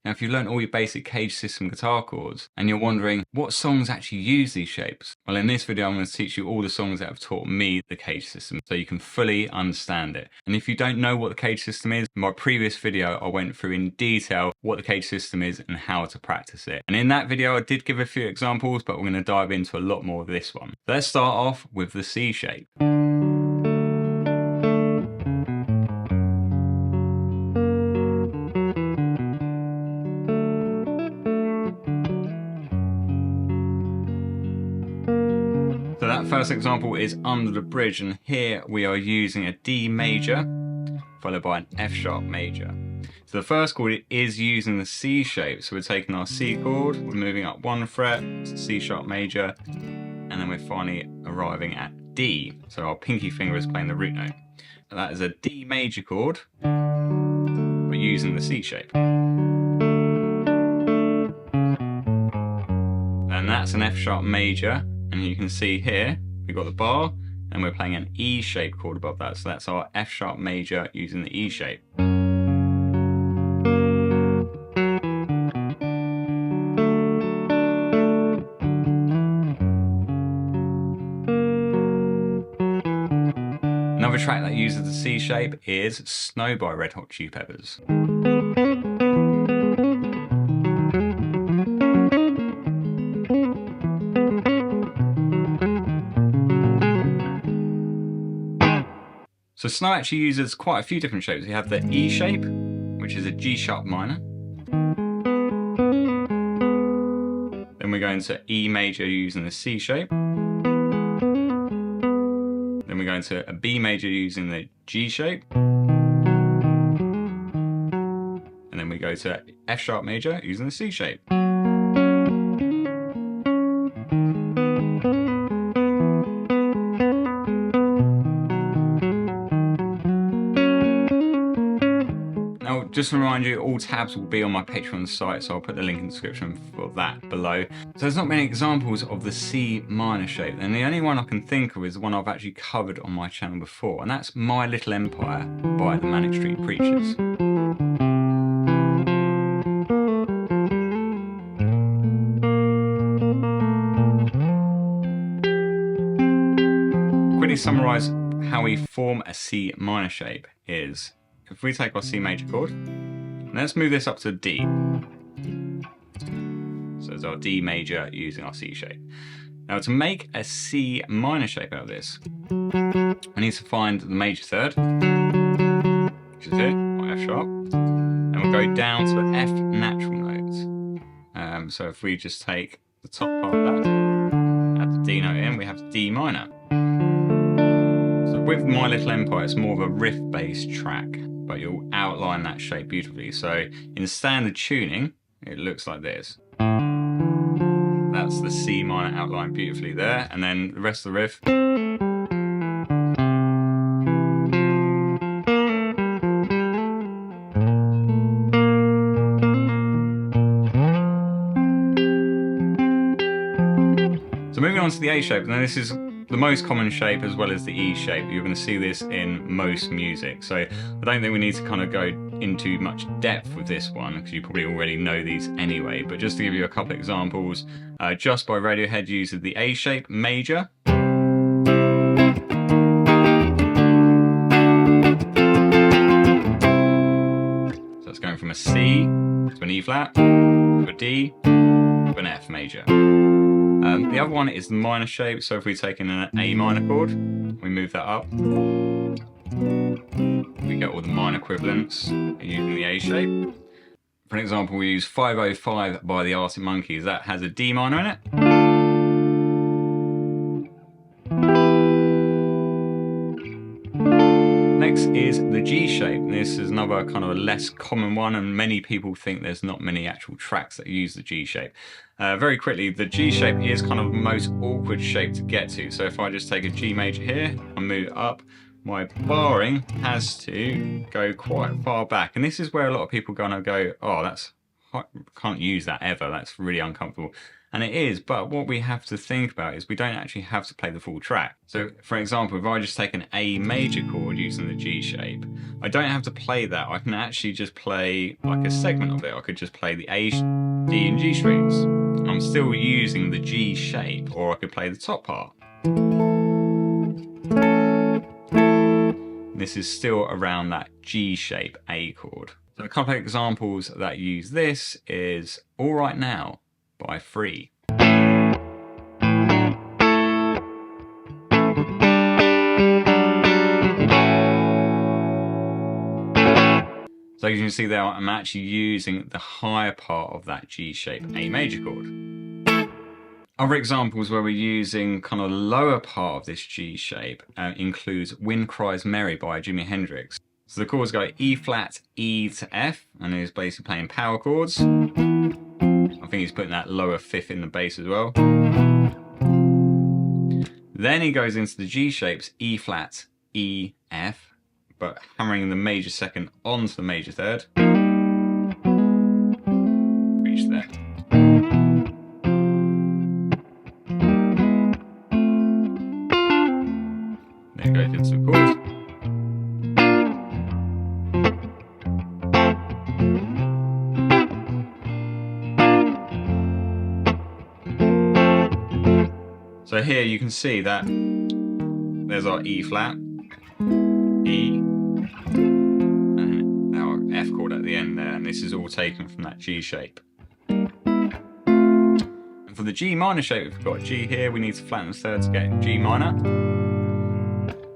Now, if you've learned all your basic CAGED system guitar chords and you're wondering what songs actually use these shapes, well, in this video I'm going to teach you all the songs that have taught me the CAGED system so you can fully understand it. And if you don't know what the CAGED system is, in my previous video I went through in detail what the CAGED system is and how to practice it. And in that video I did give a few examples, but we're going to dive into a lot more of this one. So let's start off with the C shape. So that first example is under the bridge, and here we are using a D major followed by an F sharp major. So the first chord is using the C shape, so we're taking our C chord, we're moving up one fret, it's a C sharp major, and then we're finally arriving at D. So our pinky finger is playing the root note. And that is a D major chord, but using the C shape. And that's an F sharp major. And you can see here, we've got the bar, and we're playing an E shape chord above that. So that's our F sharp major using the E shape. Another track that uses the C shape is Snow by Red Hot Chili Peppers. So Snow actually uses quite a few different shapes. We have the E shape, which is a G sharp minor. Then we go into E major using the C shape. Then we go into a B major using the G shape. And then we go to F sharp major using the C shape. Now, just to remind you, all tabs will be on my Patreon site, so I'll put the link in the description for that below. So there's not many examples of the C minor shape, and the only one I can think of is the one I've actually covered on my channel before, and that's My Little Empire by the Manic Street Preachers. Quickly summarise how we form a C minor shape is, if we take our C major chord, let's move this up to D. So it's our D major using our C shape. Now to make a C minor shape out of this, I need to find the major third, which is it, my F sharp, and we'll go down to the F natural note. So if we just take the top part of that, add the D note in, we have D minor. So with My Little Empire, it's more of a riff-based track, but you'll outline that shape beautifully. So in standard tuning, it looks like this. That's the C minor outlined beautifully there, and then the rest of the riff. So moving on to the A shape, and this is the most common shape as well as the E shape. You're going to see this in most music. So I don't think we need to kind of go into much depth with this one because you probably already know these anyway. But just to give you a couple examples, Just by Radiohead uses the A shape major. So it's going from a C to an E flat, to a D, to an F major. The other one is the minor shape, so if we take in an A minor chord, we move that up, we get all the minor equivalents using the A shape. For an example, we use 505 by the Arctic Monkeys, that has a D minor in it. Next is the G shape. This is another kind of a less common one, and many people think there's not many actual tracks that use the G shape. Very quickly, the G shape is kind of the most awkward shape to get to. So if I just take a G major here and move it up, my barring has to go quite far back. And this is where a lot of people gonna go, oh, can't use that ever, that's really uncomfortable. And it is, but what we have to think about is we don't actually have to play the full track. So for example, if I just take an A major chord using the G shape, I don't have to play that. I can actually just play like a segment of it. I could just play the A, D and G strings. I'm still using the G shape, or I could play the top part. This is still around that G shape A chord. So a couple of examples that use this is All Right Now by Free. So as you can see there, I'm actually using the higher part of that G shape A major chord. Other examples where we're using kind of the lower part of this G shape includes Wind Cries Merry by Jimi Hendrix. So the chords go E flat, E to F, and he's basically playing power chords. I think he's putting that lower fifth in the bass as well. Then he goes into the G shapes, E flat, E, F, but hammering the major second onto the major third. Reach there. Then it goes into the chords. So here you can see that there's our E flat, E, and our F chord at the end there, and this is all taken from that G shape. And for the G minor shape, if we've got G here, we need to flatten the third to get G minor.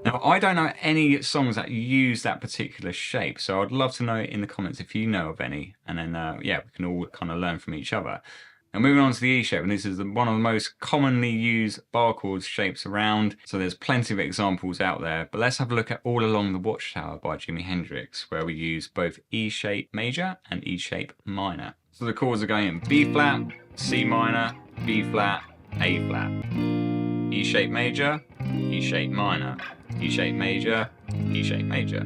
Now, I don't know any songs that use that particular shape, so I'd love to know in the comments if you know of any, and then yeah, we can all kind of learn from each other. Now moving on to the E shape, and this is one of the most commonly used bar chords shapes around, so there's plenty of examples out there, but let's have a look at All Along the Watchtower by Jimi Hendrix, where we use both E shape major and E shape minor. So the chords are going in B flat, C minor, B flat, A flat, E shape major, E shape minor, E shape major, E shape major.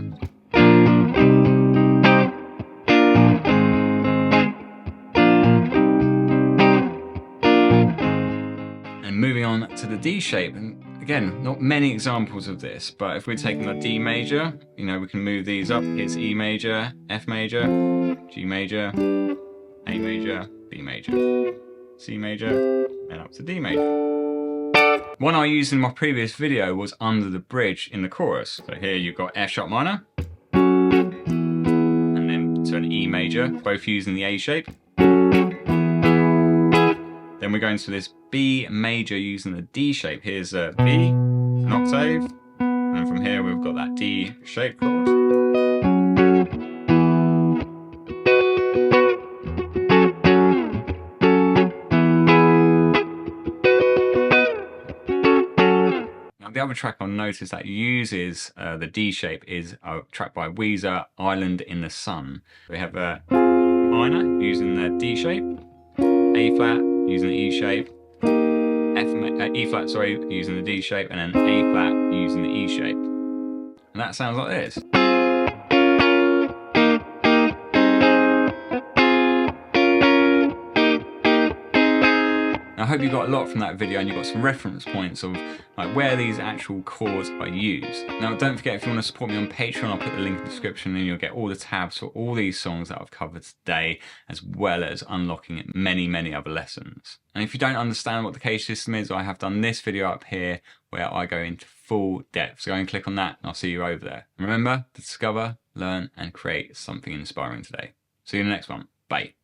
Moving on to the D shape, and again, not many examples of this, but if we're taking the D major, you know, we can move these up. Here's E major, F major, G major, A major, B major, C major, and up to D major. One I used in my previous video was Under the Bridge in the chorus. So here you've got F sharp minor, and then to an E major, both using the A shape. Then we're going to this B major using the D shape. Here's a B, an octave, and from here we've got that D shape chord. Now the other track I noticed that uses the D shape is a track by Weezer, Island in the Sun. We have a minor using the D shape, A flat using the E shape, E flat, sorry, using the D shape, and then A flat using the E shape. And that sounds like this. I hope you got a lot from that video and you got some reference points of like where these actual chords are used. Now don't forget, if you want to support me on Patreon, I'll put the link in the description and you'll get all the tabs for all these songs that I've covered today, as well as unlocking many other lessons. And if you don't understand what the CAGED system is, I have done this video up here where I go into full depth. So go and click on that and I'll see you over there. And remember to discover, learn and create something inspiring today. See you in the next one. Bye.